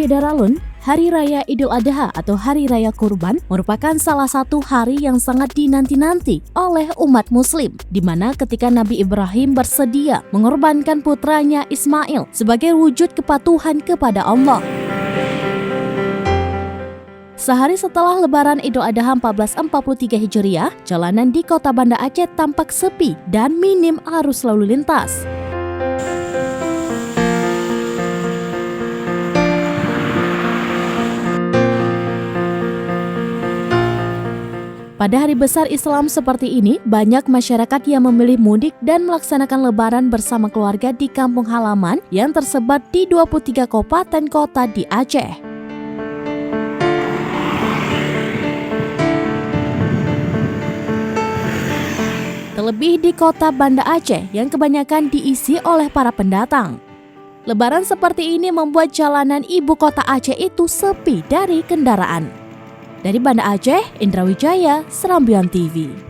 Syederalun, Hari Raya Idul Adha atau Hari Raya Kurban merupakan salah satu hari yang sangat dinanti-nanti oleh umat muslim, di mana ketika Nabi Ibrahim bersedia mengorbankan putranya Ismail sebagai wujud kepatuhan kepada Allah. Sehari setelah Lebaran Idul Adha 1443 Hijriah, jalanan di kota Banda Aceh tampak sepi dan minim arus lalu lintas. Pada hari besar Islam seperti ini, banyak masyarakat yang memilih mudik dan melaksanakan Lebaran bersama keluarga di kampung halaman yang tersebar di 23 kabupaten kota di Aceh. Terlebih di kota Banda Aceh yang kebanyakan diisi oleh para pendatang. Lebaran seperti ini membuat jalanan ibu kota Aceh itu sepi dari kendaraan. Dari Banda Aceh, Indra Wijaya, Serambion TV.